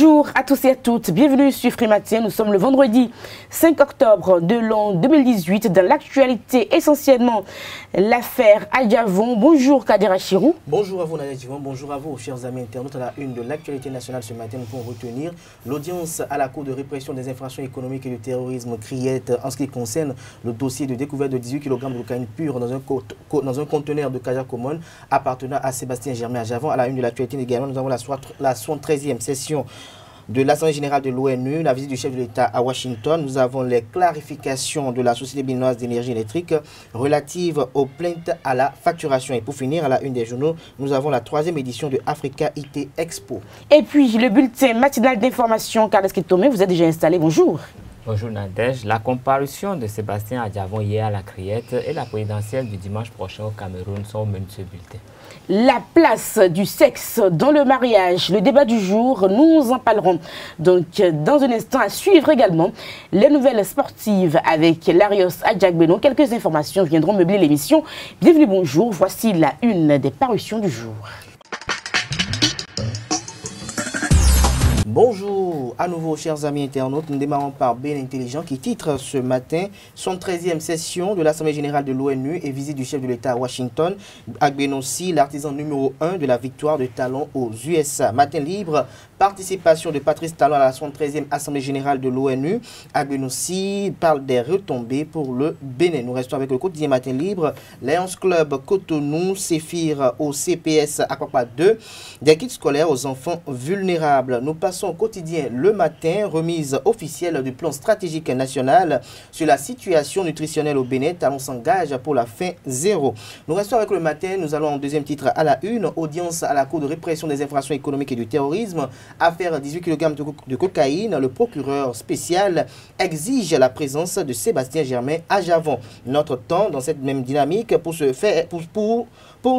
Bonjour à tous et à toutes, bienvenue sur Free Matin. Nous sommes le vendredi 5 octobre de l'an 2018. Dans l'actualité, essentiellement l'affaire Adjavon. Bonjour Kadira Chirou. Bonjour à vous Nadia Chirou, bonjour à vous chers amis internautes. À la une de l'actualité nationale ce matin, nous pouvons retenir l'audience à la Cour de répression des infractions économiques et du terrorisme CRIET en ce qui concerne le dossier de découverte de 18 kg de cocaïne pure dans un conteneur de Kaja Common appartenant à Sébastien Germain Adjavon. À la une de l'actualité également, nous avons la 73e session de l'Assemblée générale de l'ONU, la visite du chef de l'État à Washington. Nous avons les clarifications de la Société béninoise d'énergie électrique relatives aux plaintes à la facturation. Et pour finir, à la une des journaux, nous avons la 3e édition de Africa IT Expo. Et puis le bulletin matinal d'information, Carles Tomé, vous êtes déjà installé. Bonjour. Bonjour Nadège. La comparution de Sébastien Adjavon hier à la CRIET et la présidentielle du dimanche prochain au Cameroun sont au menu de ce bulletin. La place du sexe dans le mariage, le débat du jour, nous en parlerons donc dans un instant. À suivre également les nouvelles sportives avec Larios Adjagbeno. Quelques informations viendront meubler l'émission. Bienvenue, bonjour, voici la une des parutions du jour. Bonjour à nouveau chers amis internautes, nous démarrons par Ben Intelligent qui titre ce matin son 13e session de l'Assemblée générale de l'ONU et visite du chef de l'État à Washington. Agbenossi, l'artisan numéro 1 de la victoire de Talon aux USA. Matin libre, participation de Patrice Talon à la 73e Assemblée générale de l'ONU. Agbenossi parle des retombées pour le Bénin. Nous restons avec le quotidien Matin libre. Lions Club Cotonou s'effire au CPS Aquapa 2 des kits scolaires aux enfants vulnérables. Nous passons au quotidien Le Matin, remise officielle du plan stratégique national sur la situation nutritionnelle au Bénin. Talon s'engage pour la faim zéro. Nous restons avec Le Matin, nous allons en deuxième titre à la une, audience à la Cour de répression des infractions économiques et du terrorisme, affaire 18 kg de cocaïne. Le procureur spécial exige la présence de Sébastien Germain Adjavon. Notre temps, dans cette même dynamique, pour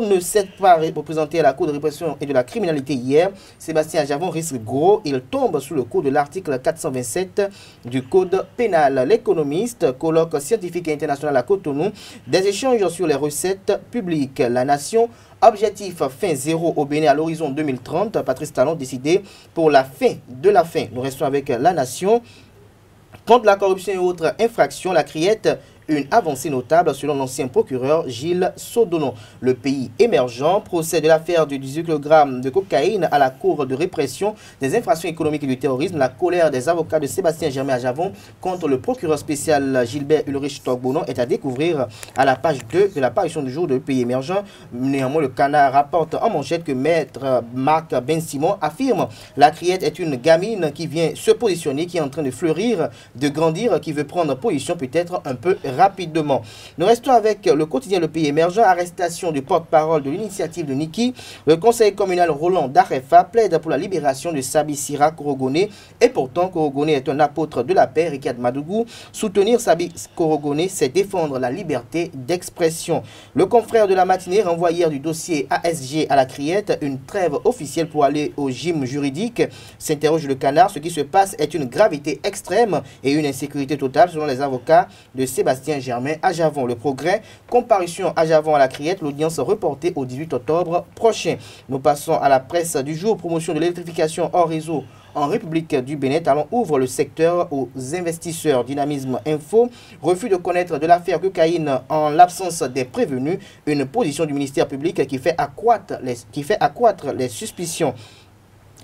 ne s'être pas représenté à la Cour de répression et de la criminalité hier, Sébastien Adjavon risque gros. Il tombe sous le coup de l'article 427 du Code pénal. L'économiste, colloque scientifique et international à Cotonou, des échanges sur les recettes publiques. La nation, objectif fin zéro au Bénin à l'horizon 2030. Patrice Talon décidé pour la fin de la fin. Nous restons avec La Nation. Contre la corruption et autres infractions, la CRIET, une avancée notable selon l'ancien procureur Gilles Sodonon. Le pays émergent procède de l'affaire de 18 kg de cocaïne à la Cour de répression des infractions économiques et du terrorisme. La colère des avocats de Sébastien Germain Adjavon contre le procureur spécial Gilbert Ulrich Togbonon est à découvrir à la page 2 de la parution du jour de Pays émergent. Néanmoins, le Canard rapporte en manchette que maître Marc Ben Simon affirme la CRIET est une gamine qui vient se positionner, qui est en train de fleurir, de grandir, qui veut prendre position peut-être un peu rapidement. Nous restons avec le quotidien Le Pays émergent. Arrestation du porte-parole de l'initiative de Niki. Le conseil communal Roland d'Arefa plaide pour la libération de Sabi Sira Korogoné. Et pourtant, Korogoné est un apôtre de la paix. Ricard Madougou. Soutenir Sabi Korogoné, c'est défendre la liberté d'expression. Le confrère de la matinée renvoie hier du dossier ASG à la CRIET. Une trêve officielle pour aller au gym juridique. S'interroge le Canard. Ce qui se passe est une gravité extrême et une insécurité totale selon les avocats de Sébastien Germain Adjavon. Le Progrès, comparution Adjavon à la CRIET, l'audience reportée au 18 octobre prochain. Nous passons à la presse du jour, promotion de l'électrification hors réseau en République du Bénin. Talon ouvre le secteur aux investisseurs. Dynamisme Info, refus de connaître de l'affaire cocaïne en l'absence des prévenus, une position du ministère public qui fait accroître les suspicions.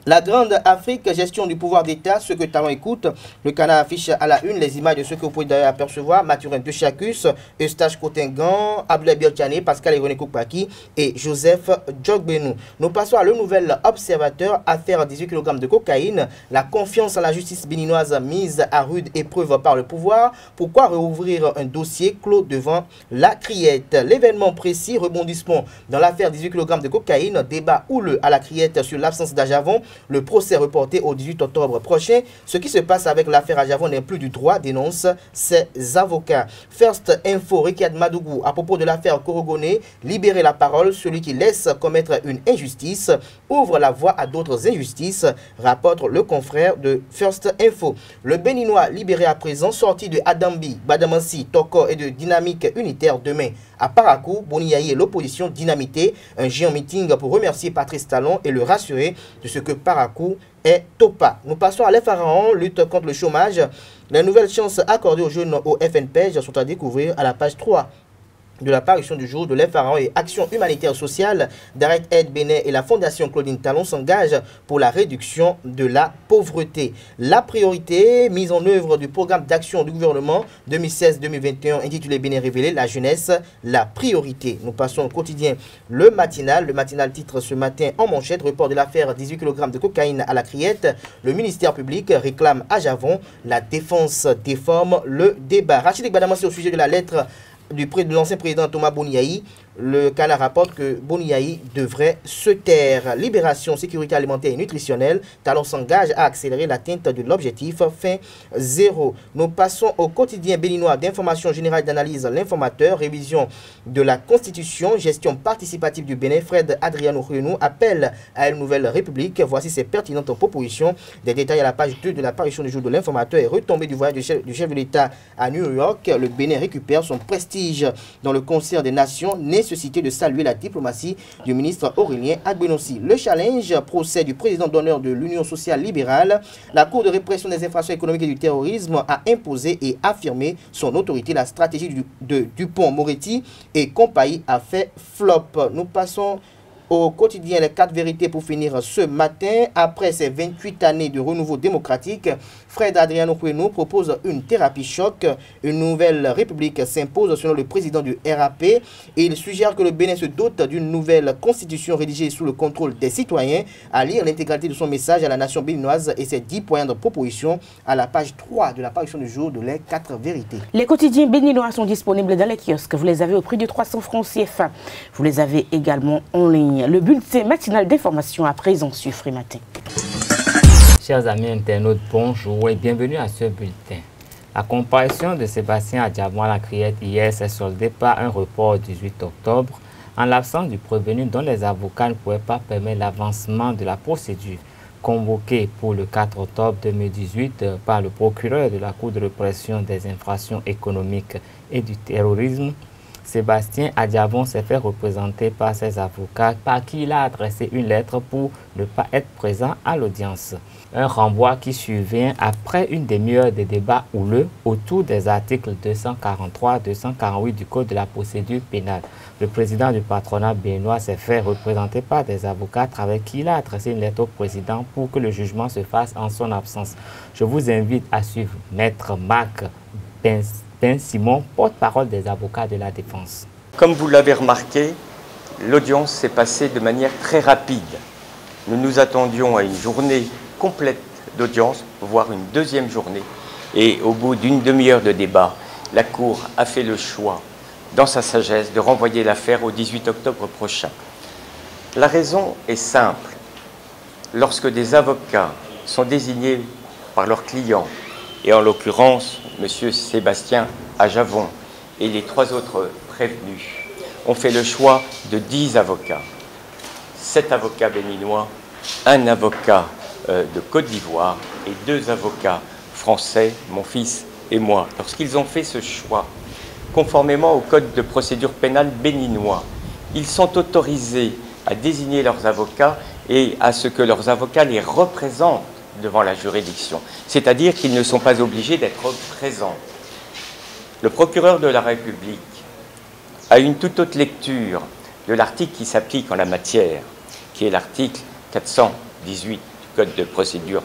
La Grande Afrique, gestion du pouvoir d'État, ce que Talon écoute. Le Canard affiche à la une les images de ce que vous pouvez d'ailleurs apercevoir. Mathurin de Chacus, Eustache Cotingan, Abdoulaye Birchane, Pascal René Koupaki et Joseph Djogbenou. Nous passons à Le Nouvel Observateur, affaire 18 kg de cocaïne. La confiance en la justice béninoise mise à rude épreuve par le pouvoir. Pourquoi rouvrir un dossier clos devant la CRIET? L'événement précis, rebondissement dans l'affaire 18 kg de cocaïne. Débat houleux à la CRIET sur l'absence d'Adjavon. Le procès reporté au 18 octobre prochain. Ce qui se passe avec l'affaire Adjavon n'est plus du droit, dénonce ses avocats. First Info, Ricard Madougou, à propos de l'affaire Korogoné, libérer la parole, celui qui laisse commettre une injustice ouvre la voie à d'autres injustices, rapporte le confrère de First Info. Le Béninois libéré à présent, sorti de Adambi, Badamansi, Toko et de Dynamique Unitaire demain à Parakou. Boniaï et l'opposition dynamitée. Un géant meeting pour remercier Patrice Talon et le rassurer de ce que parcours est au pas. Nous passons à l'Pharaon, lutte contre le chômage. Les nouvelles chances accordées aux jeunes au FNPEJ sont à découvrir à la page 3 de la parution du jour de l'Pharaon et Action humanitaire sociale. Direct Aide Bénin et la Fondation Claudine Talon s'engagent pour la réduction de la pauvreté. La priorité mise en œuvre du programme d'action du gouvernement 2016-2021 intitulé Bénin révélé, la jeunesse, la priorité. Nous passons au quotidien Le Matinal. Le Matinal titre ce matin en manchette: report de l'affaire 18 kg de cocaïne à la Criette. Le ministère public réclame à Javon. La défense déforme le débat. Rachid Gbadamasi au sujet de la lettre de l'ancien président Thomas Boniaï. Le Canard rapporte que Boniaï devrait se taire. Libération, sécurité alimentaire et nutritionnelle. Talon s'engage à accélérer l'atteinte de l'objectif fin zéro. Nous passons au quotidien béninois d'information générale d'analyse L'Informateur. Révision de la Constitution, gestion participative du Bénin. Fred Adriano Rionou appelle à une nouvelle république. Voici ses pertinentes propositions. Des détails à la page 2 de la parution du jour de L'Informateur. Et retombée du voyage du chef de l'État à New York. Le Bénin récupère son prestige dans le concert des nations. Nécessité de saluer la diplomatie du ministre Aurélien Agbenossi. Le challenge, procès du président d'honneur de l'Union sociale libérale. La Cour de répression des infractions économiques et du terrorisme a imposé et affirmé son autorité. La stratégie de Dupont-Moretti et compagnie a fait flop. Nous passons au quotidien Les 4 vérités pour finir ce matin. Après ces 28 années de renouveau démocratique, Fred Adriano Rionou propose une thérapie choc. Une nouvelle république s'impose selon le président du RAP. Et il suggère que le Bénin se dote d'une nouvelle constitution rédigée sous le contrôle des citoyens. À lire l'intégralité de son message à la nation béninoise et ses 10 points de proposition à la page 3 de la parution du jour de Les 4 vérités. Les quotidiens béninois sont disponibles dans les kiosques. Vous les avez au prix de 300 francs CFA. Vous les avez également en ligne. Le bulletin matinal d'information à présent sur Frimatin. Chers amis internautes, bonjour et bienvenue à ce bulletin. La comparution de Sébastien Adjavon à la Criette hier s'est soldée par un report au 18 octobre en l'absence du prévenu dont les avocats ne pouvaient pas permettre l'avancement de la procédure. Convoqué pour le 4 octobre 2018 par le procureur de la Cour de répression des infractions économiques et du terrorisme, Sébastien Adjavon s'est fait représenter par ses avocats par qui il a adressé une lettre pour ne pas être présent à l'audience. Un renvoi qui survient après une demi-heure de débat houleux autour des articles 243-248 du Code de la procédure pénale. Le président du patronat béninois s'est fait représenter par des avocats à travers qui il a adressé une lettre au président pour que le jugement se fasse en son absence. Je vous invite à suivre Maître Marc Ben-Simon, porte-parole des avocats de la défense. Comme vous l'avez remarqué, l'audience s'est passée de manière très rapide. Nous nous attendions à une journée complète d'audience, voire une deuxième journée. Et au bout d'une demi-heure de débat, la Cour a fait le choix, dans sa sagesse, de renvoyer l'affaire au 18 octobre prochain. La raison est simple. Lorsque des avocats sont désignés par leurs clients, et en l'occurrence, M. Sébastien Adjavon et les 3 autres prévenus ont fait le choix de 10 avocats. 7 avocats béninois, 1 avocat de Côte d'Ivoire et 2 avocats français, mon fils et moi. Lorsqu'ils ont fait ce choix, conformément au Code de procédure pénale béninois, ils sont autorisés à désigner leurs avocats et à ce que leurs avocats les représentent devant la juridiction, c'est-à-dire qu'ils ne sont pas obligés d'être présents. Le procureur de la République a une toute autre lecture de l'article qui s'applique en la matière, qui est l'article 418 du Code de procédure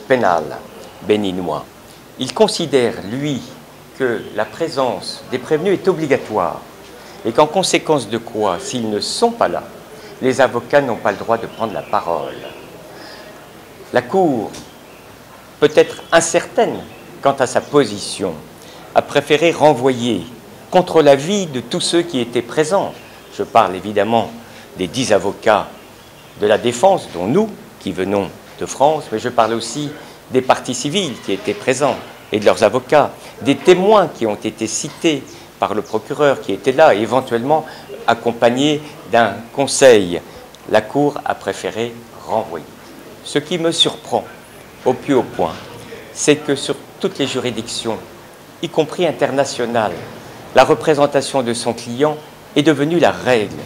pénale béninois. Il considère, lui, que la présence des prévenus est obligatoire et qu'en conséquence de quoi, s'ils ne sont pas là, les avocats n'ont pas le droit de prendre la parole. La Cour, peut-être incertaine quant à sa position, a préféré renvoyer contre l'avis de tous ceux qui étaient présents. Je parle évidemment des 10 avocats de la défense, dont nous, qui venons de France, mais je parle aussi des parties civiles qui étaient présents et de leurs avocats, des témoins qui ont été cités par le procureur qui était là, et éventuellement accompagnés d'un conseil. La Cour a préféré renvoyer. Ce qui me surprend au plus haut point, c'est que sur toutes les juridictions, y compris internationales, la représentation de son client est devenue la règle.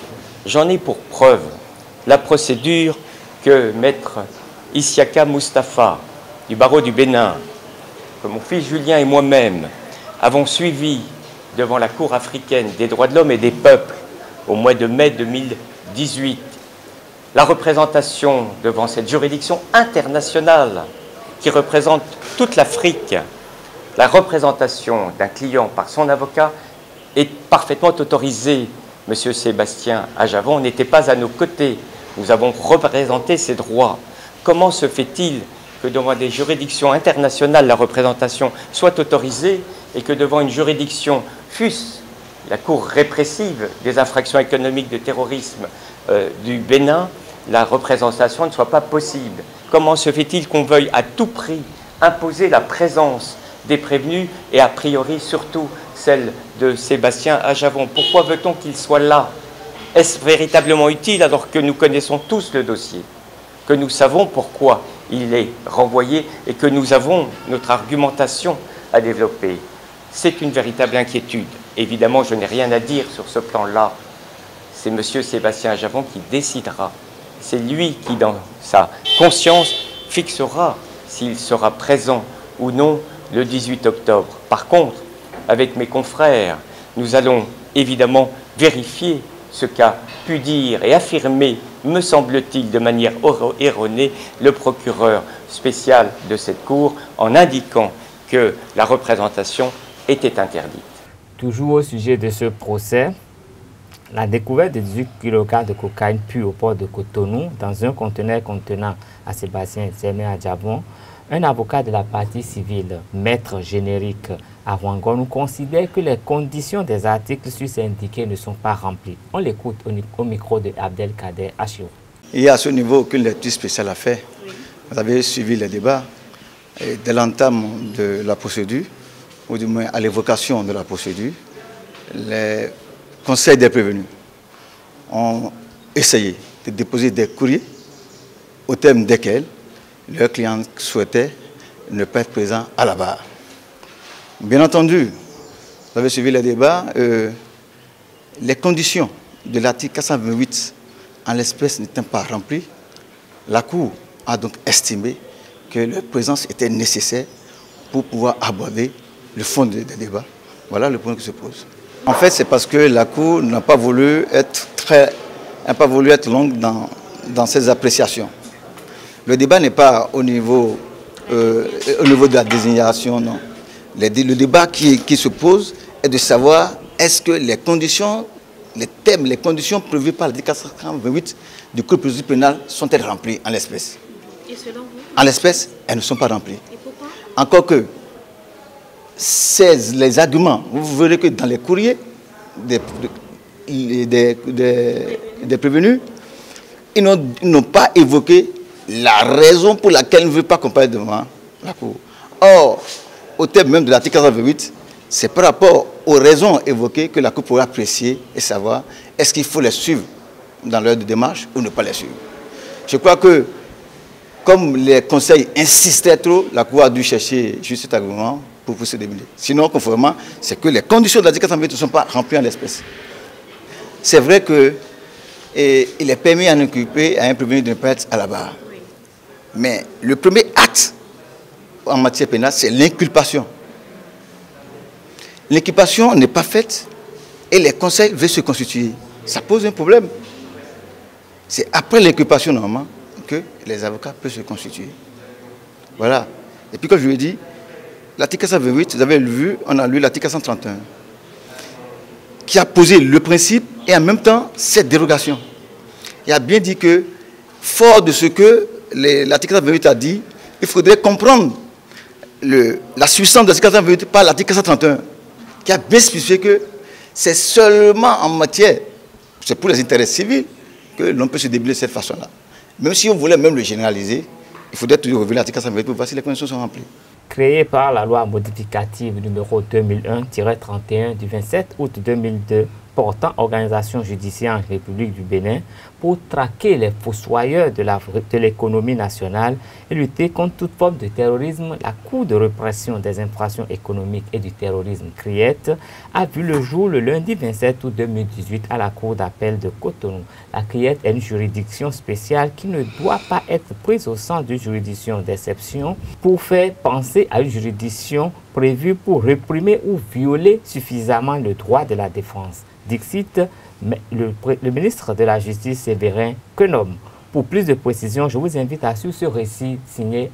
J'en ai pour preuve la procédure que Maître Isiaka Moustapha, du barreau du Bénin, que mon fils Julien et moi-même avons suivi devant la Cour africaine des droits de l'homme et des peuples au mois de mai 2018, la représentation devant cette juridiction internationale qui représente toute l'Afrique, la représentation d'un client par son avocat est parfaitement autorisée. Monsieur Sébastien Ajavon n'était pas à nos côtés. Nous avons représenté ses droits. Comment se fait-il que devant des juridictions internationales, la représentation soit autorisée et que devant une juridiction, fût-ce la Cour répressive des infractions économiques de terrorisme du Bénin, la représentation ne soit pas possible? Comment se fait-il qu'on veuille à tout prix imposer la présence des prévenus et a priori surtout celle de Sébastien Ajavon? Pourquoi veut-on qu'il soit là? Est-ce véritablement utile alors que nous connaissons tous le dossier, que nous savons pourquoi il est renvoyé et que nous avons notre argumentation à développer? C'est une véritable inquiétude. Évidemment, je n'ai rien à dire sur ce plan-là. C'est M. Sébastien Ajavon qui décidera. C'est lui qui, dans sa conscience, fixera s'il sera présent ou non le 18 octobre. Par contre, avec mes confrères, nous allons évidemment vérifier ce qu'a pu dire et affirmer, me semble-t-il, de manière erronée, le procureur spécial de cette Cour en indiquant que la représentation était interdite. Toujours au sujet de ce procès, la découverte de 18 kg de cocaïne pure au port de Cotonou dans un conteneur contenant à Sébastien Ajavon, un avocat de la partie civile, maître générique à Wangon, considère que les conditions des articles sus-indiqués ne sont pas remplies. On l'écoute au micro de Abdelkader Achirou. Il y a à ce niveau aucune lecture spéciale à faire. Vous avez suivi les débats dès l'entame de la procédure, ou du moins à l'évocation de la procédure. Les conseils des prévenus ont essayé de déposer des courriers au terme desquels leurs clients souhaitaient ne pas être présents à la barre. Bien entendu, vous avez suivi les débats, les conditions de l'article 428 en l'espèce n'étant pas remplies, la Cour a donc estimé que leur présence était nécessaire pour pouvoir aborder le fond des débats. Voilà le point qui se pose. En fait, c'est parce que la Cour n'a pas voulu être longue dans ses appréciations. Le débat n'est pas au niveau de la désignation, non. Le débat qui se pose est de savoir est-ce que les conditions, les thèmes, les conditions prévues par l'article 428 du Code de procédure pénale sont-elles remplies en l'espèce? Et selon vous? En l'espèce, elles ne sont pas remplies. Et pourquoi? Encore que les arguments, vous verrez que dans les courriers des prévenus, ils n'ont pas évoqué la raison pour laquelle ils ne veulent pas comparaître devant la Cour. Or, au terme même de l'article 428, c'est par rapport aux raisons évoquées que la Cour pourra apprécier et savoir est-ce qu'il faut les suivre dans leur démarche ou ne pas les suivre. Je crois que, comme les conseils insistaient trop, la Cour a dû chercher juste cet argument pour se débrouiller. Sinon, conformément, c'est que les conditions de l'article 428 ne sont pas remplies en l'espèce. C'est vrai qu'il est permis à un inculpé, à un prévenu de ne pas être à la barre. Mais le premier acte en matière pénale, c'est l'inculpation. L'inculpation n'est pas faite et les conseils veulent se constituer. Ça pose un problème. C'est après l'inculpation, normalement, que les avocats peuvent se constituer. Voilà. Et puis, comme je vous ai dit, l'article 428, vous avez vu, on a lu l'article 431, qui a posé le principe et en même temps cette dérogation. Il a bien dit que, fort de ce que l'article 428 a dit, il faudrait comprendre la substance de l'article 428 par l'article 431, qui a bien spécifié que c'est seulement en matière, c'est pour les intérêts civils, que l'on peut se débrouiller de cette façon-là. Même si on voulait même le généraliser, il faudrait toujours revenir à l'article 428 pour voir si les conditions sont remplies. Créé par la loi modificative numéro 2001-31 du 27 août 2002 portant organisation judiciaire en République du Bénin pour traquer les fossoyeurs de l'économie nationale et lutter contre toute forme de terrorisme. La Cour de répression des infractions économiques et du terrorisme CRIET a vu le jour le lundi 27 août 2018 à la Cour d'appel de Cotonou. La CRIET est une juridiction spéciale qui ne doit pas être prise au sein d'une juridiction d'exception pour faire penser à une juridiction prévue pour réprimer ou violer suffisamment le droit de la défense. Dixit, le ministre de la Justice, Séverin Kenom. Pour plus de précisions, je vous invite à suivre ce récit signé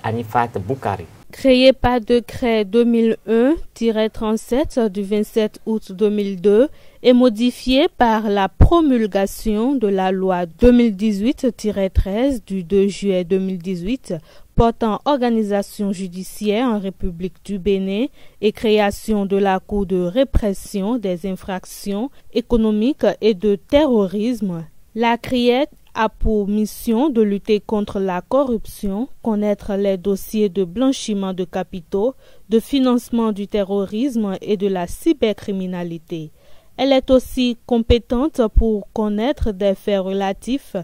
Anifat Boukari. Créé par décret 2001-37 du 27 août 2002 et modifié par la promulgation de la loi 2018-13 du 2 juillet 2018 portant organisation judiciaire en République du Bénin et création de la Cour de répression des infractions économiques et de terrorisme, la CRIET a pour mission de lutter contre la corruption, connaître les dossiers de blanchiment de capitaux, de financement du terrorisme et de la cybercriminalité. Elle est aussi compétente pour connaître des faits relatifs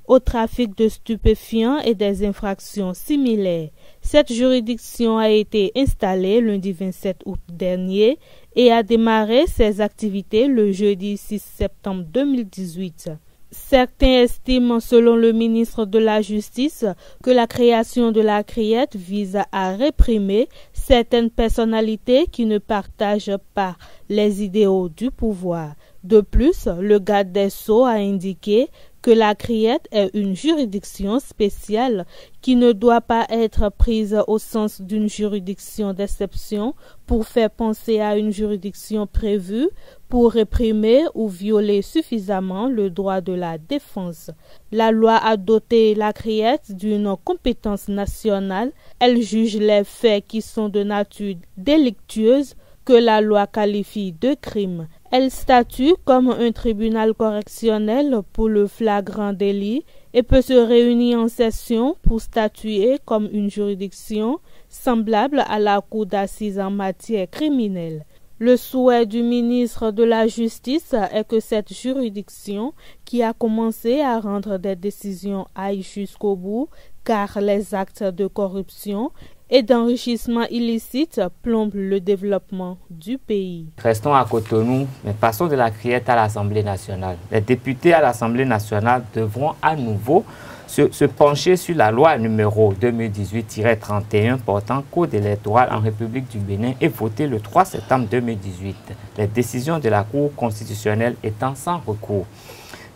au trafic de stupéfiants et des infractions similaires. Cette juridiction a été installée lundi 27 août dernier et a démarré ses activités le jeudi 6 septembre 2018. Certains estiment, selon le ministre de la Justice, que la création de la CRIET vise à réprimer certaines personnalités qui ne partagent pas les idéaux du pouvoir. De plus, le garde des Sceaux a indiqué que la CRIET est une juridiction spéciale qui ne doit pas être prise au sens d'une juridiction d'exception pour faire penser à une juridiction prévue pour réprimer ou violer suffisamment le droit de la défense. La loi a doté la CRIET d'une compétence nationale. Elle juge les faits qui sont de nature délictueuse que la loi qualifie de crime. Elle statue comme un tribunal correctionnel pour le flagrant délit et peut se réunir en session pour statuer comme une juridiction semblable à la cour d'assises en matière criminelle. Le souhait du ministre de la Justice est que cette juridiction, qui a commencé à rendre des décisions, aille jusqu'au bout, car les actes de corruption et d'enrichissement illicite plombent le développement du pays. Restons à Cotonou, mais passons de la CRIET à l'Assemblée nationale. Les députés à l'Assemblée nationale devront à nouveau se pencher sur la loi numéro 2018-31 portant code électoral en République du Bénin et voter le 3 septembre 2018. Les décisions de la Cour constitutionnelle étant sans recours.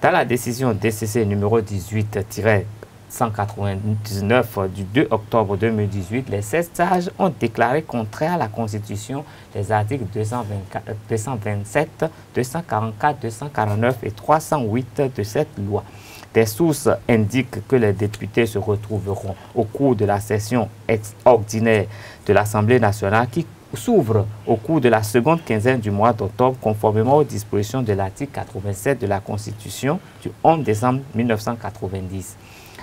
Dans la décision DCC numéro 18-199 du 2 octobre 2018, les 16 sages ont déclaré contraire à la Constitution les articles 227, 244, 249 et 308 de cette loi. Des sources indiquent que les députés se retrouveront au cours de la session extraordinaire de l'Assemblée nationale qui s'ouvre au cours de la seconde quinzaine du mois d'octobre, conformément aux dispositions de l'article 87 de la Constitution du 11 décembre 1990.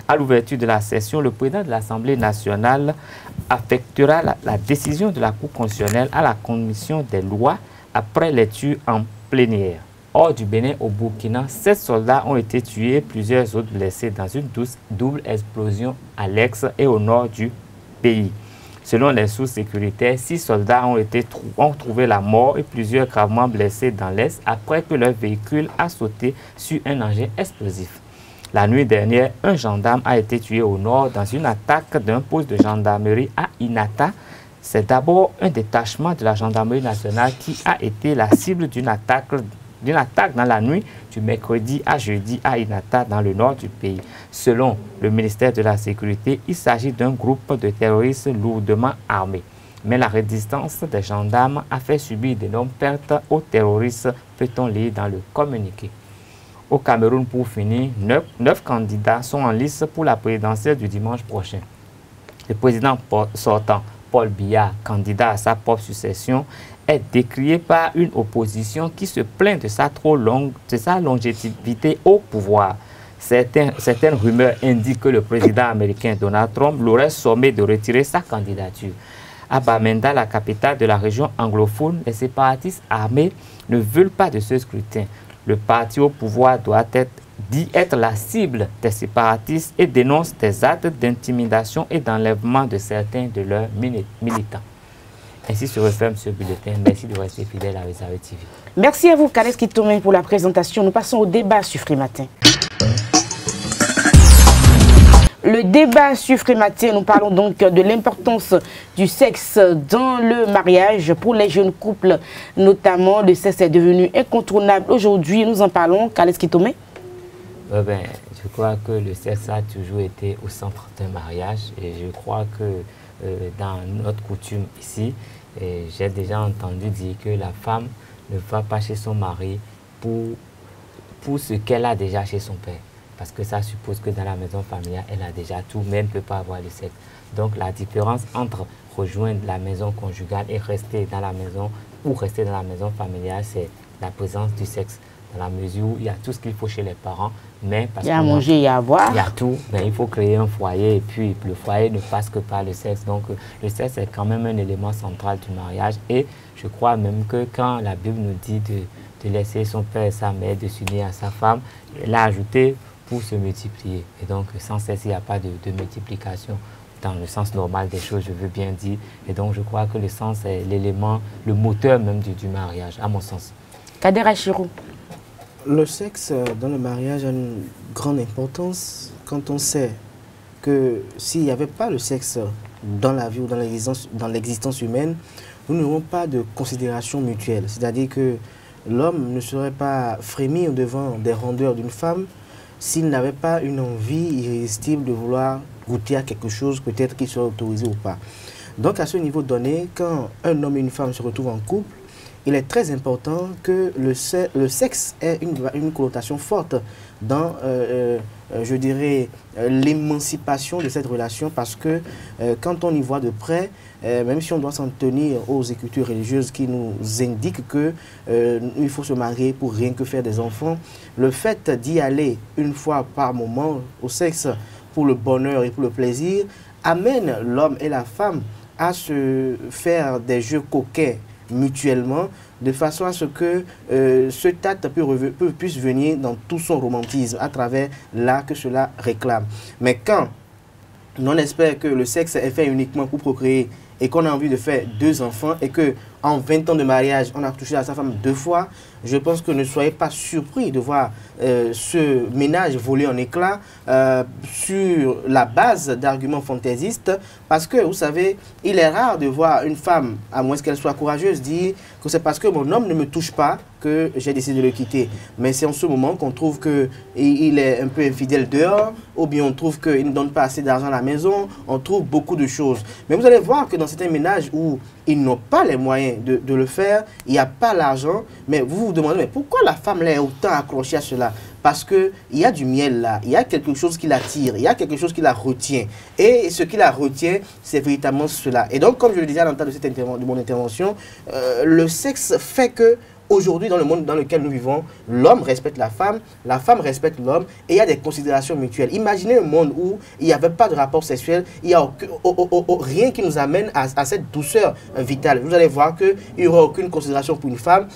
À l'ouverture de la session, le président de l'Assemblée nationale affectera la décision de la Cour constitutionnelle à la Commission des lois après lecture en plénière. Hors du Bénin, au Burkina, 7 soldats ont été tués et plusieurs autres blessés dans une double explosion à l'est et au nord du pays. Selon les sources sécuritaires, 6 soldats ont trouvé la mort et plusieurs gravement blessés dans l'est après que leur véhicule a sauté sur un engin explosif. La nuit dernière, un gendarme a été tué au nord dans une attaque d'un poste de gendarmerie à Inata. C'est d'abord un détachement de la gendarmerie nationale qui a été la cible d'une attaque dans la nuit du mercredi à jeudi à Inata dans le nord du pays. Selon le ministère de la Sécurité, il s'agit d'un groupe de terroristes lourdement armés. Mais la résistance des gendarmes a fait subir d'énormes pertes aux terroristes, peut-on lire dans le communiqué. Au Cameroun, pour finir, 9 candidats sont en lice pour la présidentielle du dimanche prochain. Le président sortant, Paul Biya, candidat à sa propre succession, est décrié par une opposition qui se plaint de sa longévité au pouvoir. Certaines rumeurs indiquent que le président américain Donald Trump l'aurait sommé de retirer sa candidature. À Bamenda, la capitale de la région anglophone, les séparatistes armés ne veulent pas de ce scrutin. Le parti au pouvoir doit être la cible des séparatistes et dénonce des actes d'intimidation et d'enlèvement de certains de leurs militants. Ainsi se referme ce bulletin. Merci de rester fidèle à Réserve TV. Merci à vous, Kales Kitome, pour la présentation. Nous passons au débat sur Frématin. Le débat sur Frématin, nous parlons donc de l'importance du sexe dans le mariage pour les jeunes couples, notamment. Le sexe est devenu incontournable aujourd'hui. Nous en parlons. Kales Kitome. Je crois que le sexe a toujours été au centre d'un mariage et je crois que dans notre coutume ici, j'ai déjà entendu dire que la femme ne va pas chez son mari pour ce qu'elle a déjà chez son père. Parce que ça suppose que dans la maison familiale, elle a déjà tout, mais elle ne peut pas avoir le sexe. Donc la différence entre rejoindre la maison conjugale et rester dans la maison ou rester dans la maison familiale, c'est la présence du sexe. Dans la mesure où il y a tout ce qu'il faut chez les parents, mais parce il y a à manger, il y a à boire. Il y a tout, mais il faut créer un foyer et puis le foyer ne passe que par le sexe. Donc le sexe est quand même un élément central du mariage et je crois même que quand la Bible nous dit de laisser son père et sa mère, de s'unir à sa femme, elle a ajouté pour se multiplier. Et donc sans cesse, il n'y a pas de multiplication dans le sens normal des choses, je veux bien dire. Et donc je crois que le sens est l'élément, le moteur même du mariage, à mon sens. Kader Achirou. Le sexe dans le mariage a une grande importance quand on sait que s'il n'y avait pas le sexe dans la vie ou dans l'existence humaine, nous n'aurons pas de considération mutuelle. C'est-à-dire que l'homme ne serait pas frémir devant des rondeurs d'une femme s'il n'avait pas une envie irrésistible de vouloir goûter à quelque chose, peut-être qu'il soit autorisé ou pas. Donc à ce niveau donné, quand un homme et une femme se retrouvent en couple, il est très important que le sexe ait une connotation forte dans, je dirais, l'émancipation de cette relation parce que quand on y voit de près, même si on doit s'en tenir aux écritures religieuses qui nous indiquent qu'il faut se marier pour rien que faire des enfants, le fait d'y aller une fois par moment au sexe pour le bonheur et pour le plaisir amène l'homme et la femme à se faire des jeux coquets mutuellement, de façon à ce que ce acte puisse venir dans tout son romantisme à travers l'art que cela réclame. Mais quand on espère que le sexe est fait uniquement pour procréer et qu'on a envie de faire 2 enfants et que en 20 ans de mariage, on a touché à sa femme 2 fois, je pense que ne soyez pas surpris de voir ce ménage voler en éclats sur la base d'arguments fantaisistes parce que, vous savez, il est rare de voir une femme, à moins qu'elle soit courageuse, dire que c'est parce que mon homme ne me touche pas que j'ai décidé de le quitter. Mais c'est en ce moment qu'on trouve qu'il est un peu infidèle dehors, ou bien on trouve qu'il ne donne pas assez d'argent à la maison, on trouve beaucoup de choses. Mais vous allez voir que dans certains ménages où ils n'ont pas les moyens de le faire, il n'y a pas l'argent, mais vous vous demandez, mais pourquoi la femme là est autant accrochée à cela? Parce qu'il y a du miel là, il y a quelque chose qui l'attire, il y a quelque chose qui la retient. Et ce qui la retient, c'est véritablement cela. Et donc, comme je le disais à l'entame de mon intervention, le sexe fait que aujourd'hui, dans le monde dans lequel nous vivons, l'homme respecte la femme respecte l'homme, et il y a des considérations mutuelles. Imaginez un monde où il n'y avait pas de rapport sexuel, il n'y a rien qui nous amène à cette douceur vitale. Vous allez voir qu'il n'y aura aucune considération pour une femme.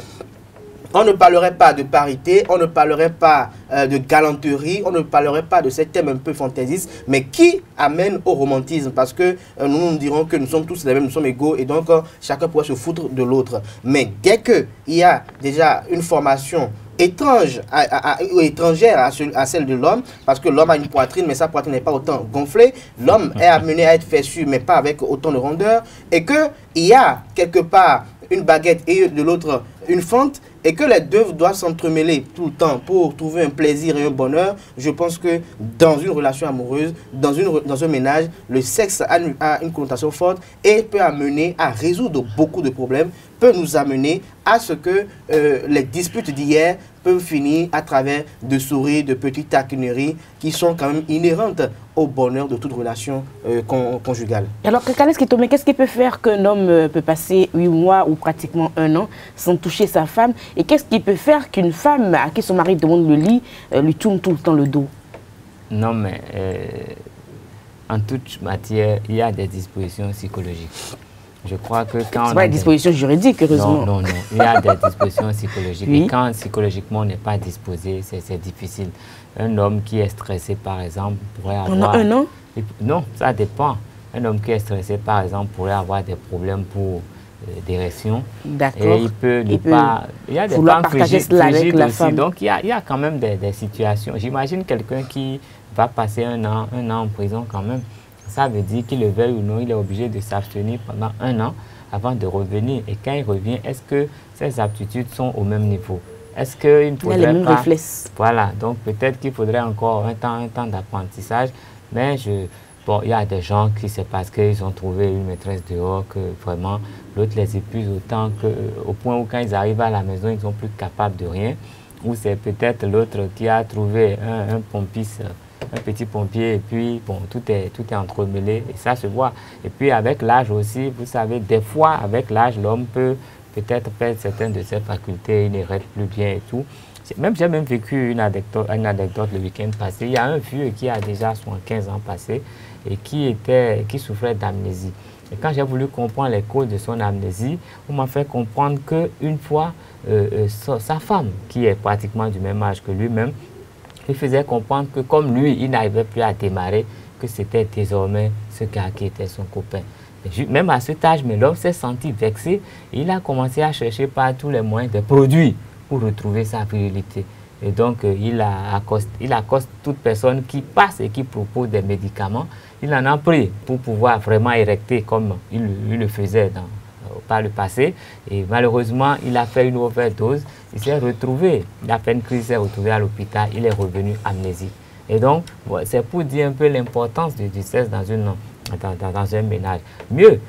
On ne parlerait pas de parité, on ne parlerait pas de galanterie, on ne parlerait pas de ces thèmes un peu fantaisistes, mais qui amène au romantisme, parce que nous dirons que nous sommes tous les mêmes, nous sommes égaux, et donc chacun pourrait se foutre de l'autre. Mais dès qu'il y a déjà une formation étrangère à celle de l'homme, parce que l'homme a une poitrine, mais sa poitrine n'est pas autant gonflée, l'homme est amené à être fessu, mais pas avec autant de rondeur, et qu'il y a quelque part une baguette et de l'autre une fente, et que les deux doivent s'entremêler tout le temps pour trouver un plaisir et un bonheur. Je pense que dans une relation amoureuse, dans un ménage, le sexe a une connotation forte et peut amener à résoudre beaucoup de problèmes, peut nous amener à ce que les disputes d'hier peuvent finir à travers de sourires, de petites taquineries qui sont quand même inhérentes au bonheur de toute relation conjugale. Alors, Kales Kitome, qu'est-ce qui peut faire qu'un homme peut passer 8 mois ou pratiquement 1 an sans toucher sa femme? Et qu'est-ce qui peut faire qu'une femme à qui son mari demande le lit lui tourne tout le temps le dos? Non, mais en toute matière, il y a des dispositions psychologiques. Je crois que quand... C'est pas une disposition juridique, heureusement. Non, non, non. Il y a des dispositions psychologiques. Oui. Et quand psychologiquement on n'est pas disposé, c'est difficile. Un homme qui est stressé, par exemple, pourrait avoir... Pendant un an? Non, ça dépend. Un homme qui est stressé, par exemple, pourrait avoir des problèmes pour d'érection. D'accord. Et il peut ne pas... Il y a des femmes frigides aussi. Donc, il y a quand même des situations. J'imagine quelqu'un qui va passer un an en prison quand même. Ça veut dire qu'il le veuille ou non, il est obligé de s'abstenir pendant un an avant de revenir. Et quand il revient, est-ce que ses aptitudes sont au même niveau? Est-ce qu'il ne faudrait il a les mêmes pas... réflexes. Voilà, donc peut-être qu'il faudrait encore un temps d'apprentissage. Mais bon, il y a des gens qui, c'est parce qu'ils ont trouvé une maîtresse dehors que vraiment l'autre les épuise autant au point où quand ils arrivent à la maison, ils ne sont plus capables de rien. Ou c'est peut-être l'autre qui a trouvé un pompiste, un petit pompier, et puis bon, tout est entremêlé et ça se voit. Et puis avec l'âge aussi, vous savez, des fois avec l'âge, l'homme peut peut-être perdre certaines de ses facultés, il ne reste plus bien et tout. J'ai même vécu une anecdote le week-end passé. Il y a un vieux qui a déjà 75 ans passé et qui souffrait d'amnésie. Et quand j'ai voulu comprendre les causes de son amnésie, on m'a fait comprendre qu'une fois, sa femme, qui est pratiquement du même âge que lui-même, lui faisait comprendre que comme lui, il n'arrivait plus à démarrer, que c'était désormais ce gars qui était son copain. Et même à cet âge, mais l'homme s'est senti vexé et il a commencé à chercher par tous les moyens des produits pour retrouver sa virilité. Et donc, il accoste toute personne qui passe et qui propose des médicaments. Il en a pris pour pouvoir vraiment érecter comme il le faisait par le passé. Et malheureusement, il a fait une overdose. Il s'est retrouvé, il a fait une crise, il s'est retrouvé à l'hôpital. Il est revenu amnésique. Et donc, c'est pour dire un peu l'importance du sexe dans un ménage. Mieux,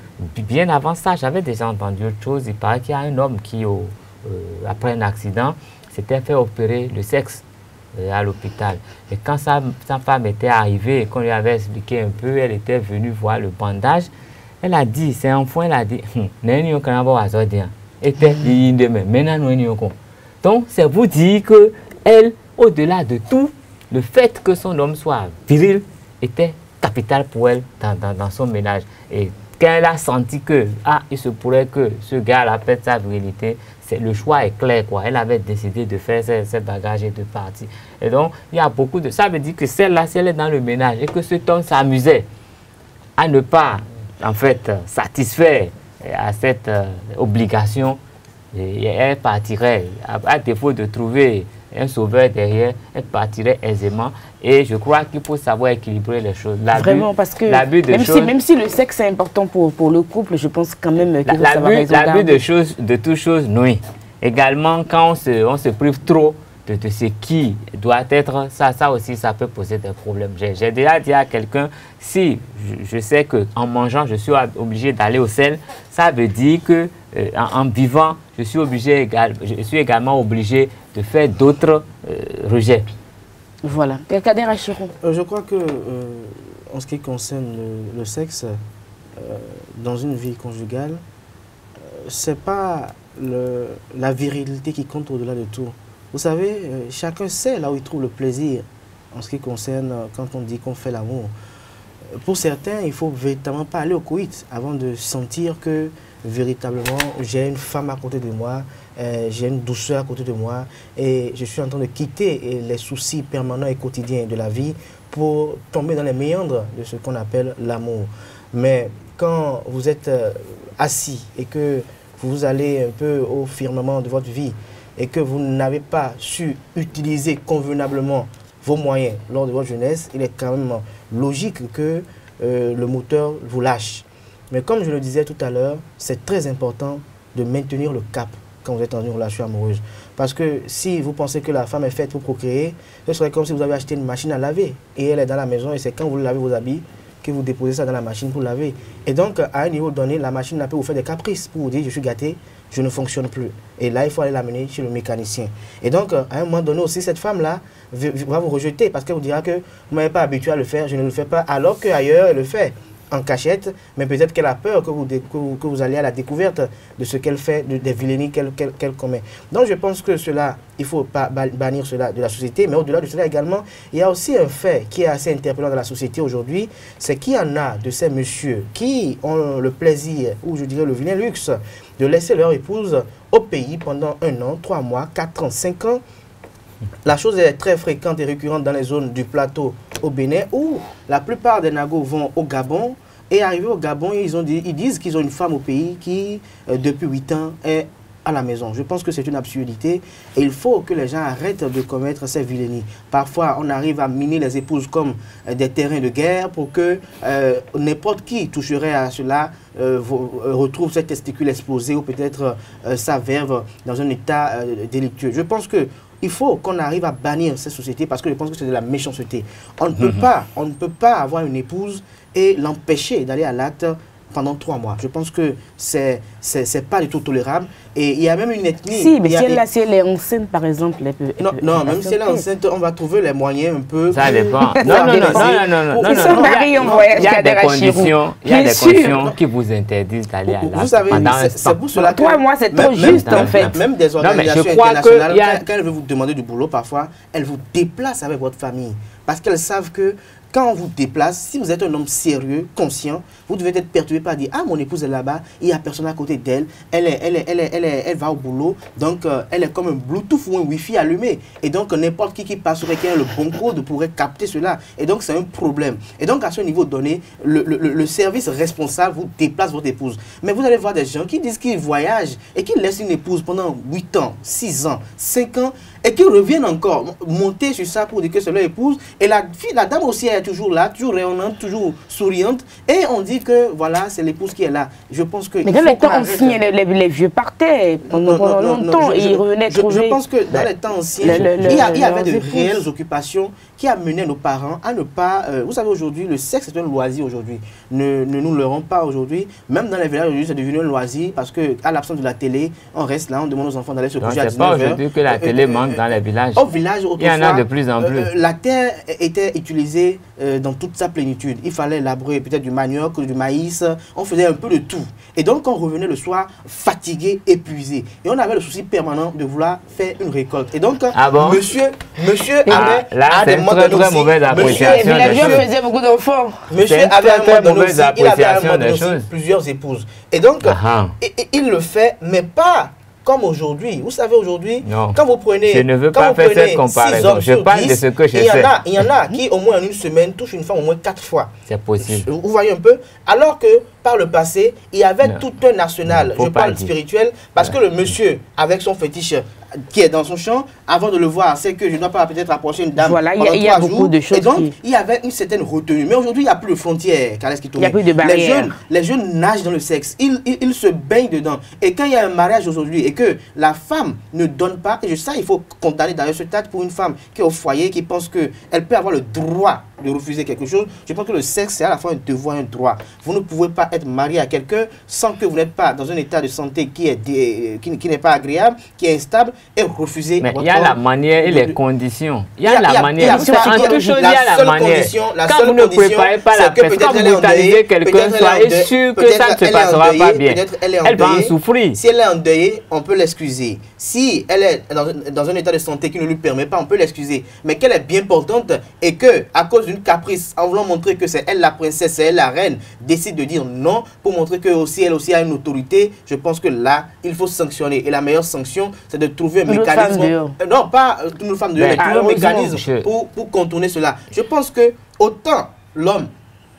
bien avant ça, j'avais déjà entendu autre chose. Il paraît qu'il y a un homme qui, après un accident, s'était fait opérer le sexe à l'hôpital. Et quand sa femme était arrivée et qu'on lui avait expliqué un peu, elle était venue voir le bandage. Elle a dit, c'est un point, elle a dit, donc, c'est vous dire qu'elle, au-delà de tout, le fait que son homme soit viril était capital pour elle dans son ménage. Et quand elle a senti que, il se pourrait que ce gars-là perde sa virilité, le choix est clair, quoi. Elle avait décidé de faire ses bagages et de partir. Et donc, il y a beaucoup de... Ça veut dire que celle-là, si elle est dans le ménage et que cet homme s'amusait à ne pas, en fait, satisfaire à cette obligation, et elle partirait, à défaut de trouver un sauveur derrière, elle partirait aisément. Et je crois qu'il faut savoir équilibrer les choses. Vraiment, parce que même si le sexe est important pour le couple, je pense quand même qu'il faut savoir raison garder. L'abus de toute chose nuit. Également, quand on se prive trop de ce qui doit être, ça aussi, ça peut poser des problèmes. J'ai déjà dit à quelqu'un, si je sais qu'en mangeant, je suis obligé d'aller au sel, ça veut dire que en vivant, je suis également obligé de faire d'autres rejets. Voilà. Kader Achiron. Je crois que, en ce qui concerne le sexe, dans une vie conjugale, c'est pas la virilité qui compte au-delà de tout. Vous savez, chacun sait là où il trouve le plaisir en ce qui concerne quand on dit qu'on fait l'amour. Pour certains, il ne faut véritablement pas aller au coït avant de sentir que véritablement j'ai une femme à côté de moi, j'ai une douceur à côté de moi et je suis en train de quitter les soucis permanents et quotidiens de la vie pour tomber dans les méandres de ce qu'on appelle l'amour. Mais quand vous êtes assis et que vous allez un peu au firmament de votre vie et que vous n'avez pas su utiliser convenablement vos moyens lors de votre jeunesse, il est quand même logique que le moteur vous lâche. Mais comme je le disais tout à l'heure, c'est très important de maintenir le cap quand vous êtes dans une relation amoureuse. Parce que si vous pensez que la femme est faite pour procréer, ce serait comme si vous avez acheté une machine à laver et elle est dans la maison et c'est quand vous lavez vos habits que vous déposez ça dans la machine pour laver. Et donc, à un niveau donné, la machine peut vous faire des caprices pour vous dire « je suis gâté, je ne fonctionne plus ». Et là, il faut aller l'amener chez le mécanicien. Et donc, à un moment donné aussi, cette femme-là va vous rejeter parce qu'elle vous dira que vous ne m'avez pas habitué à le faire, je ne le fais pas, alors qu'ailleurs, elle le fait. en cachette, mais peut-être qu'elle a peur que vous alliez à la découverte de ce qu'elle fait, des vilainies qu'elle commet. Donc je pense que cela, il ne faut pas bannir cela de la société, mais au-delà de cela également, il y a aussi un fait qui est assez interpellant dans la société aujourd'hui, c'est qu'il y en a de ces messieurs qui ont le plaisir, ou je dirais le vilain luxe, de laisser leur épouse au pays pendant 1 an, 3 mois, 4 ans, 5 ans. La chose est très fréquente et récurrente dans les zones du plateau au Bénin où la plupart des nagos vont au Gabon et arrivés au Gabon, ils disent qu'ils ont une femme au pays qui, depuis 8 ans, est à la maison. Je pense que c'est une absurdité et il faut que les gens arrêtent de commettre ces vilainies. Parfois, on arrive à miner les épouses comme des terrains de guerre pour que n'importe qui toucherait à cela retrouve ses testicules explosés ou peut-être sa verve dans un état délictueux. Je pense que il faut qu'on arrive à bannir ces sociétés parce que je pense que c'est de la méchanceté. On ne peut pas avoir une épouse et l'empêcher d'aller à l'acte pendant 3 mois. Je pense que c'est pas du tout tolérable. Et il y a même une ethnie... Si, mais si elle est enceinte, par exemple, elle peut... Non, même si elle est enceinte, on va trouver les moyens un peu... Ça dépend. Non. Il y a des conditions qui vous interdisent d'aller à l'acte. Vous savez, c'est pour cela que... 3 mois, c'est trop juste, en fait. Même des organisations internationales, quand elles veulent vous demander du boulot, parfois, elles vous déplacent avec votre famille. Parce qu'elles savent que quand on vous déplace, si vous êtes un homme sérieux, conscient, vous devez être perturbé par dire « Ah, mon épouse est là-bas, il n'y a personne à côté d'elle, elle va au boulot, donc elle est comme un Bluetooth ou un Wi-Fi allumé. Et donc, n'importe qui passerait, qui a le bon code pourrait capter cela. Et donc, c'est un problème. Et donc, à ce niveau donné, le service responsable vous déplace votre épouse. Mais vous allez voir des gens qui disent qu'ils voyagent et qui laissent une épouse pendant 8 ans, 6 ans, 5 ans, et qui reviennent encore monter sur ça pour dire que c'est leur épouse. Et la dame aussi est toujours là, toujours rayonnante, toujours souriante. Et on dit que voilà, c'est l'épouse qui est là. Je pense que... Mais dans les temps anciens, les vieux partaient pendant longtemps et ils revenaient trouver... Je pense que dans les temps anciens, il y avait de réelles occupations qui amenaient nos parents à ne pas... vous savez, aujourd'hui, le sexe est un loisir aujourd'hui. Ne nous leurrons pas aujourd'hui. Même dans les villages aujourd'hui, c'est devenu un loisir parce qu'à l'absence de la télé, on reste là, on demande aux enfants d'aller se coucher à 19h. C'est pas aujourd'hui que la télé manque dans les villages. Au village, il y en a de plus en plus. La terre était utilisée dans toute sa plénitude. Il fallait labourer peut-être du manioc, du maïs. On faisait un peu de tout. Et donc, on revenait le soir fatigué, épuisé. Et on avait le souci permanent de vouloir faire une récolte. Et donc, monsieur avait des modes de mauvaise appréciation. Les villageois faisaient beaucoup d'enfants. Monsieur avait un mode de il avait un mode de plusieurs épouses. Et donc, il le fait, mais pas comme aujourd'hui. Vous savez, aujourd'hui, quand vous prenez... Je ne veux pas faire cette comparaison. Je parle de ce que je sais. Il y en a qui, au moins en une semaine, touchent une femme au moins 4 fois. C'est possible. Vous voyez un peu? Alors que, par le passé, il y avait tout un national, je parle spirituel, parce que le monsieur, avec son fétiche qui est dans son champ, avant de le voir, c'est que je ne dois pas peut-être approcher une dame voilà, il y a beaucoup de choses. Et donc, il y avait une certaine retenue. Mais aujourd'hui, il n'y a plus de frontières. Il n'y a plus de barrières. Les jeunes nagent dans le sexe. Ils se baignent dedans. Et quand il y a un mariage aujourd'hui et que la femme ne donne pas, et ça, il faut condamner d'ailleurs ce stade pour une femme qui est au foyer, qui pense qu'elle peut avoir le droit de refuser quelque chose. Je pense que le sexe, c'est à la fois un devoir et un droit. Vous ne pouvez pas être marié à quelqu'un sans que vous n'êtes pas dans un état de santé qui n'est pas agréable, qui est instable, et refuser. Mais il y a la manière et les conditions. Il y a la manière. En toute chose, il y a la manière. Quand vous ne préparez pas la personne, quand vous brutalisez quelqu'un, soyez sûr que ça ne se passera pas bien. Elle va en souffrir. Si elle est endeuillée, on peut l'excuser. Si elle est dans un état de santé qui ne lui permet pas, on peut l'excuser. Mais qu'elle est bien portante et que, à cause d'une caprice, en voulant montrer que c'est elle la princesse, c'est elle la reine, décide de dire non pour montrer que elle aussi a une autorité, je pense que là, il faut sanctionner. Et la meilleure sanction, c'est de trouver un mécanisme. Non, pas une femme de mais trouver un mécanisme pour contourner cela. Je pense que autant l'homme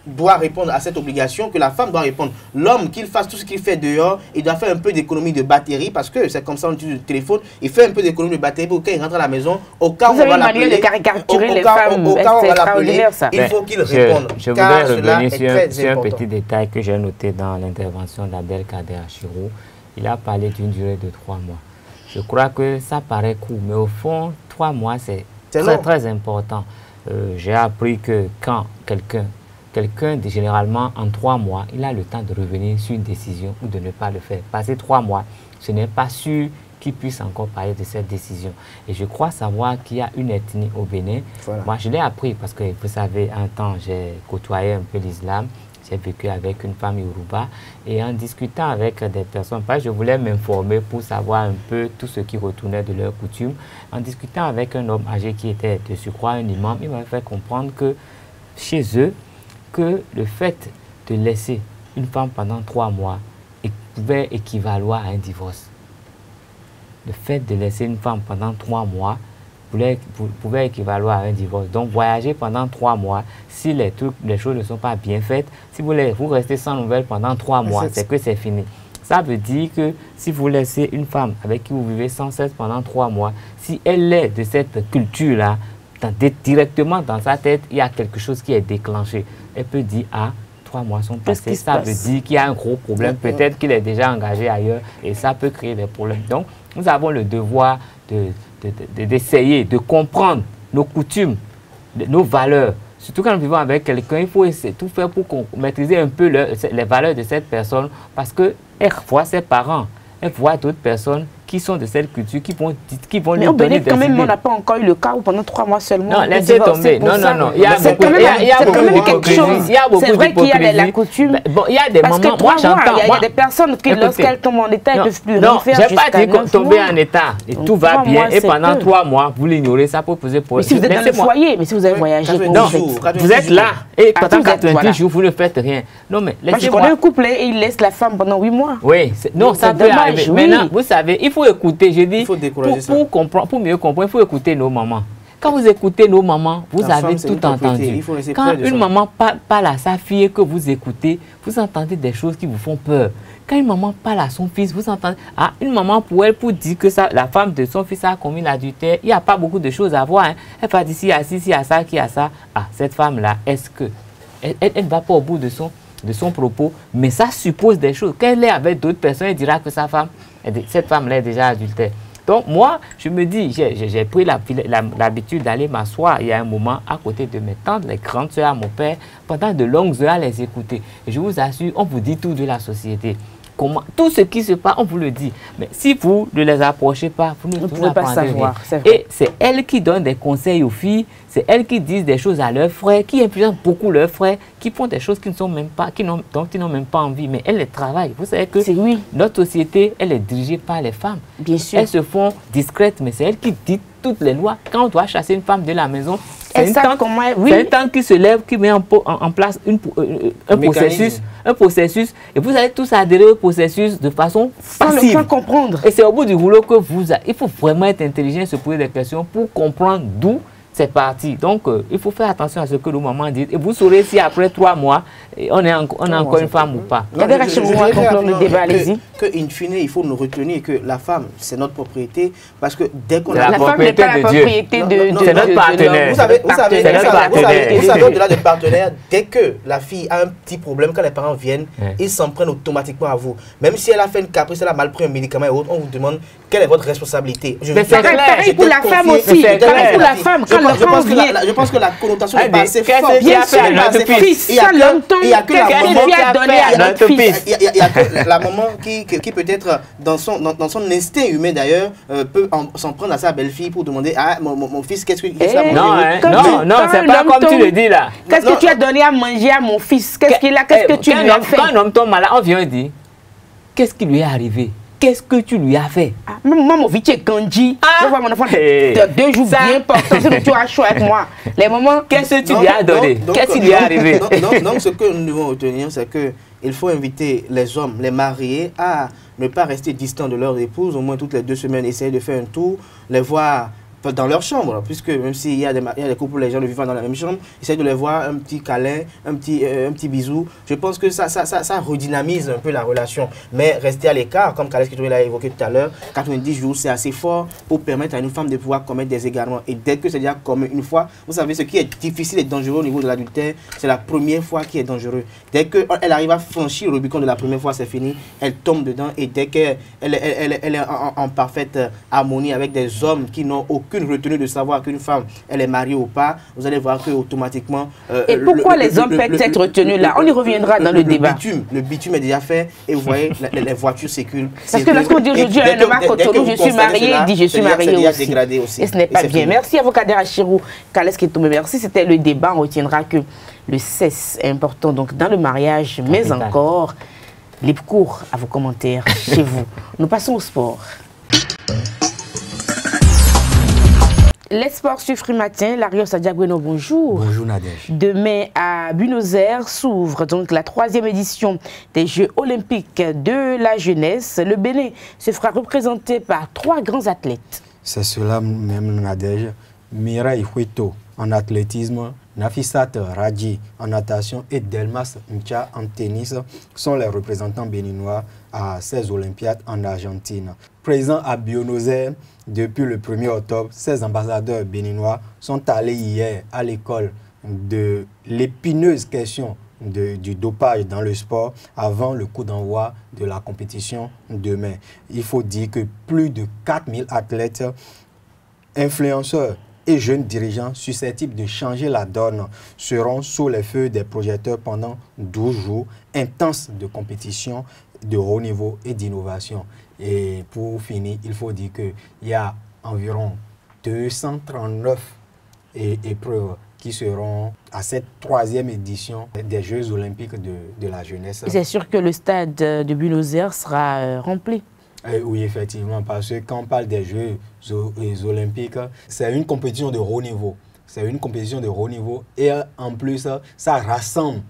doit répondre à cette obligation que la femme doit répondre. L'homme, qu'il fasse tout ce qu'il fait dehors, il doit faire un peu d'économie de batterie parce que c'est comme ça on utilise le téléphone. Il fait un peu d'économie de batterie pour qu'il rentre à la maison. Au cas où on va l'appeler, il faut qu'il réponde. Je voudrais revenir sur un petit détail que j'ai noté dans l'intervention d'Abdelkader Achirou. Il a parlé d'une durée de 3 mois. Je crois que ça paraît court, mais au fond, 3 mois, c'est très important. J'ai appris que quand quelqu'un, généralement en 3 mois, il a le temps de revenir sur une décision ou de ne pas le faire. Passer 3 mois, ce n'est pas sûr qu'il puisse encore parler de cette décision. Et je crois savoir qu'il y a une ethnie au Bénin. Voilà. Moi, je l'ai appris parce que, vous savez, un temps, j'ai côtoyé un peu l'islam. j'ai vécu avec une femme Yoruba et en discutant avec des personnes, je voulais m'informer pour savoir un peu tout ce qui retournait de leurs coutumes. En discutant avec un homme âgé qui était de surcroît un imam, il m'a fait comprendre que chez eux, que le fait de laisser une femme pendant 3 mois pouvait équivaloir à un divorce. Le fait de laisser une femme pendant 3 mois pouvait équivaloir à un divorce. Donc, voyager pendant 3 mois, si les choses ne sont pas bien faites, si vous restez sans nouvelles pendant 3 mois, c'est que c'est fini. Ça veut dire que si vous laissez une femme avec qui vous vivez sans cesse pendant 3 mois, si elle est de cette culture-là, directement dans sa tête, il y a quelque chose qui est déclenché. Elle peut dire, ah, 3 mois sont passés, ça veut dire qu'il y a un gros problème, peut-être qu'il est déjà engagé ailleurs et ça peut créer des problèmes. Donc, nous avons le devoir d'essayer de comprendre nos coutumes, nos valeurs. Surtout quand nous vivons avec quelqu'un, il faut essayer tout faire pour maîtriser un peu les valeurs de cette personne parce qu'elle voit ses parents, elle voit d'autres personnes qui sont de cette culture, qui vont lui donner des idées. On n'a pas encore eu le cas où pendant 3 mois seulement. Non, laissez tomber. Non. Il y a beaucoup d'hypocrisie. C'est vrai qu'il y a de la coutume. Bon, il y a des moments, moi j'entends. Il y a des personnes qui, lorsqu'elles tombent en état, elles ne peuvent plus rien faire. Non, je n'ai pas dit qu'on tombait en état et tout va bien. Et pendant 3 mois, vous l'ignorez, ça peut poser problème. Mais si vous êtes dans le foyer, mais si vous avez voyagé, non, vous êtes là. Et pendant 90 jours, vous ne faites rien. Non, mais laissez-moi. Je connais un couple et il laisse la femme pendant 8 mois. Oui, non, ça peut arriver. Maintenant, vous savez, il faut écouter. Je dis, pour mieux comprendre, il faut écouter nos mamans. Quand vous écoutez nos mamans, vous avez tout entendu. Quand une maman parle à sa fille que vous écoutez, vous entendez des choses qui vous font peur. Quand une maman parle à son fils, vous entendez... Ah, une maman, pour dire que la femme de son fils a commis l'adultère, il n'y a pas beaucoup de choses à voir. Hein. Elle va dire, s'il y a ci, s'il y a ça, qui a ça. Ah, cette femme-là, est-ce que... Elle ne va pas au bout de son propos, mais ça suppose des choses. Quand elle est avec d'autres personnes, elle dira que cette femme-là est déjà adultère. Donc moi, je me dis, j'ai pris l'habitude d'aller m'asseoir il y a un moment à côté de mes tantes, les grandes soeurs à mon père, pendant de longues heures à les écouter. Et je vous assure, on vous dit tout de la société. Tout ce qui se passe, on vous le dit. Mais si vous ne les approchez pas, vous ne pouvez pas savoir. Et c'est elles qui donnent des conseils aux filles, c'est elles qui disent des choses à leurs frères, qui influencent beaucoup leurs frères, qui font des choses qui ne sont même pas, dont ils n'ont même pas envie, mais elles les travaillent. Vous savez que notre société, elle est dirigée par les femmes. Bien sûr. Elles se font discrètes, mais c'est elles qui dictent toutes les lois. Quand on doit chasser une femme de la maison, c'est un temps qui se lève, qui met en place un processus, et vous allez tous adhérer au processus de façon passive. Sans comprendre. Et c'est au bout du rouleau que il faut vraiment être intelligent et se poser des questions pour comprendre d'où c'est parti. Donc, il faut faire attention à ce que nos mamans disent. Et vous saurez si après 3 mois, on a encore une femme ou pas. Je dirais que, in fine, il faut nous retenir que la femme, c'est notre propriété. Parce que dès qu'on a la femme n'est pas la propriété de c'est notre partenaire. Vous savez, au-delà des partenaires, dès que la fille a un petit problème, quand les parents viennent, ils s'en prennent automatiquement à vous. Même si elle a fait une caprice, elle a mal pris un médicament et autres, on vous demande quelle est votre responsabilité. Mais c'est pareil pour la femme aussi. Pareil pour la femme. Je pense que la connotation est pas assez forte. Bien sûr, il y a que la maman qui peut-être dans son instinct humain d'ailleurs peut s'en prendre à sa belle-fille pour demander à mon fils qu'est-ce qu'il a mangé. Non, c'est pas comme tu le dis là. Qu'est-ce que tu as donné à manger à mon fils? Qu'est-ce que tu lui as fait? Quand un homme tombe malade, on vient et dit qu'est-ce qui lui est arrivé? Qu'est-ce que tu lui as fait? Moi, mon fils est Kanji. Je vois mon enfant de 2 jours bien portant. C'est que tu as chaud avec moi. Les moments, qu'est-ce que tu lui as donné? Qu'est-ce qui lui est arrivé? Donc, ce que nous devons retenir, c'est qu'il faut inviter les hommes, les mariés, à ne pas rester distants de leur épouse. Au moins toutes les 2 semaines, essayer de faire un tour, les voir dans leur chambre, puisque même s'il y a des couples où les gens ne vivent pas dans la même chambre, essayez de les voir, un petit câlin, un petit bisou. Je pense que ça redynamise un peu la relation. Mais rester à l'écart, comme Khaled Kitoué l'a évoqué tout à l'heure, 90 jours, c'est assez fort pour permettre à une femme de pouvoir commettre des égarements. Et dès que c'est déjà commis une fois, vous savez, ce qui est difficile et dangereux au niveau de l'adultère, c'est la première fois qui est dangereux. Dès qu'elle arrive à franchir le Rubicon de la première fois, c'est fini, elle tombe dedans. Et dès qu'elle est en parfaite harmonie avec des hommes qui n'ont aucune aucune retenue de savoir qu'une femme, elle est mariée ou pas, vous allez voir que automatiquement... et pourquoi les hommes paient cette retenue-là? On y reviendra dans le débat. Le bitume est déjà fait et vous voyez, les voitures circulent. Parce que lorsqu'on dit aujourd'hui à un homme à Cotonou, je suis marié, il dit je suis marié aussi. Et ce n'est pas bien. Merci à vous, Kader Achirou, Kales Ketoumé. Merci, c'était le débat. On retiendra que le cesse est important donc dans le mariage, mais encore, libre cours à vos commentaires chez vous. Nous passons au sport. Les sports sur Frimatin, Larios Adjagweno, bonjour. Bonjour Nadège. Demain à Buenos Aires s'ouvre donc la 3e édition des Jeux olympiques de la jeunesse. Le Bénin se fera représenter par 3 grands athlètes. C'est cela même Nadège. Mireille Huito en athlétisme, Nafisat Radji en natation et Delmas Ncha en tennis sont les représentants béninois à ces Olympiades en Argentine. Présents à Buenos Aires depuis le 1er octobre, ces ambassadeurs béninois sont allés hier à l'école de l'épineuse question du dopage dans le sport avant le coup d'envoi de la compétition demain. Il faut dire que plus de 4000 athlètes, influenceurs et jeunes dirigeants susceptibles de changer la donne seront sous les feux des projecteurs pendant 12 jours intenses de compétition de haut niveau et d'innovation. Et pour finir, il faut dire qu'il y a environ 239 épreuves qui seront à cette 3e édition des Jeux olympiques de la jeunesse. C'est sûr que le stade de Buenos Aires sera rempli. Oui, effectivement, parce que quand on parle des Jeux olympiques, c'est une compétition de haut niveau. C'est une compétition de haut niveau et en plus, ça rassemble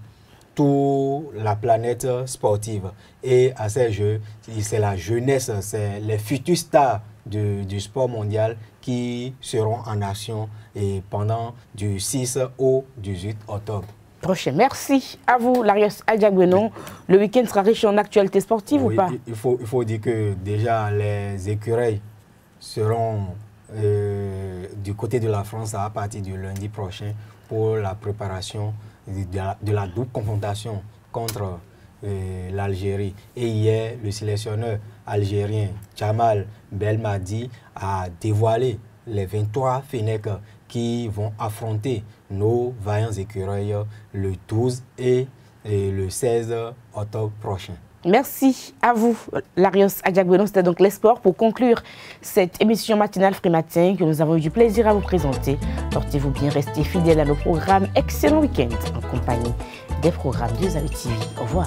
toute la planète sportive. Et à ces Jeux, c'est la jeunesse, c'est les futurs stars du sport mondial qui seront en action et pendant du 6 au 18 octobre. Prochain. Merci à vous, Larios Adjagweno. Le week-end sera riche en actualités sportives ou pas? Il faut dire que déjà les écureuils seront du côté de la France à partir du lundi prochain pour la préparation de la double confrontation contre l'Algérie. Et hier, le sélectionneur algérien Jamal Belmadi a dévoilé les 23 Fennecs qui vont affronter nos vaillants écureuils le 12 et le 16 octobre prochain. Merci à vous, Larios Adjagweno. C'était donc les sports pour conclure cette émission matinale Frimatin que nous avons eu du plaisir à vous présenter. Portez-vous bien, restez fidèles à nos programmes. Excellent week-end en compagnie des programmes de Zawi TV. Au revoir.